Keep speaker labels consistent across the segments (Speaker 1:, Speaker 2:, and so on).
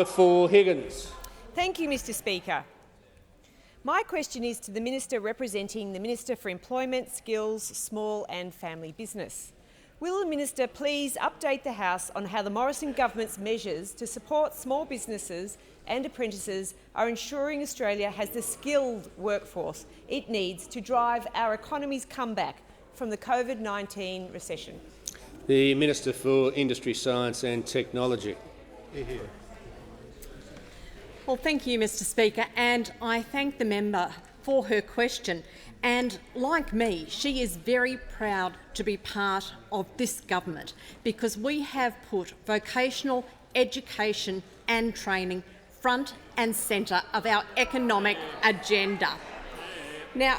Speaker 1: For Higgins.
Speaker 2: Thank you, Mr Speaker. My question is to the Minister representing the Minister for Employment, Skills, Small and Family Business. Will the Minister please update the House on how the Morrison Government's measures to support small businesses and apprentices are ensuring Australia has the skilled workforce it needs to drive our economy's comeback from the COVID-19 recession?
Speaker 1: The Minister for Industry, Science and Technology.
Speaker 3: Well, thank you, Mr Speaker, and I thank the member for her question. And like me, she is very proud to be part of this government because we have put vocational education and training front and centre of our economic agenda. Now,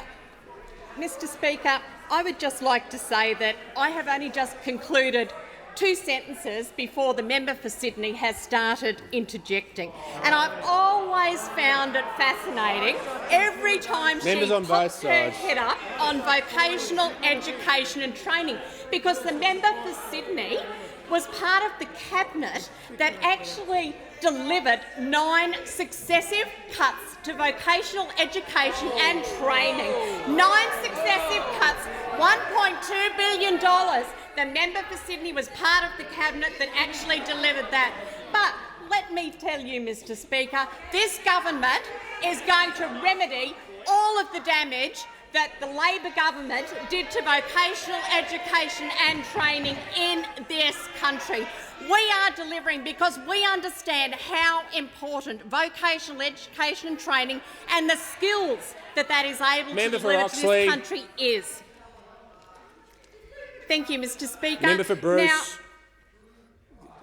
Speaker 3: Mr Speaker, I would just like to say that I have only just concluded 2 sentences before the member for Sydney has started interjecting. And I've always found it fascinating every time she pops her head up on vocational education and training, because the member for Sydney was part of the cabinet that actually delivered 9 successive cuts to vocational education and training. 9 successive cuts, $1.2 billion. The member for Sydney was part of the cabinet that actually delivered that. But let me tell you, Mr Speaker, this government is going to remedy all of the damage that the Labor government did to vocational education and training in this country. We are delivering because we understand how important vocational education and training and the skills that is able to deliver to this country is. Thank you, Mr Speaker.
Speaker 1: Member for Bruce.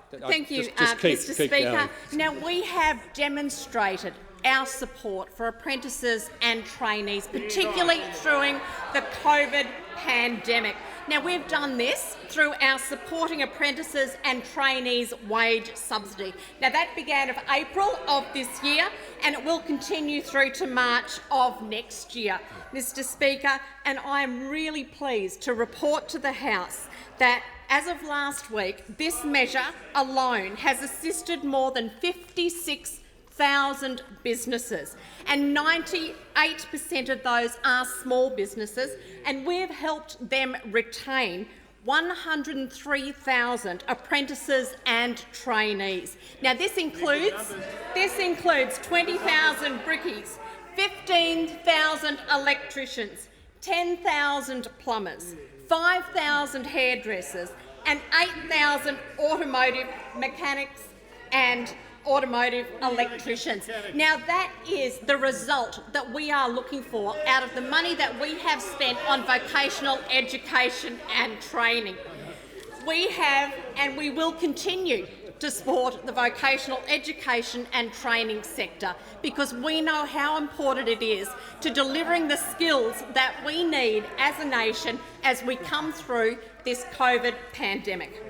Speaker 3: Thank you, Mr Speaker. Now, we have demonstrated our support for apprentices and trainees, particularly through the COVID pandemic. Now, we've done this through our Supporting Apprentices and Trainees Wage Subsidy. Now, that began in April of this year and it will continue through to March of next year, Mr Speaker, and I am really pleased to report to the House that as of last week, this measure alone has assisted more than 56,000 businesses, and 98% of those are small businesses, and we've helped them retain 103,000 apprentices and trainees. Now, this includes 20,000 brickies, 15,000 electricians, 10,000 plumbers, 5,000 hairdressers and 8,000 automotive mechanics and automotive electricians. Now, that is the result that we are looking for out of the money that we have spent on vocational education and training. We have and we will continue to support the vocational education and training sector because we know how important it is to delivering the skills that we need as a nation as we come through this COVID pandemic.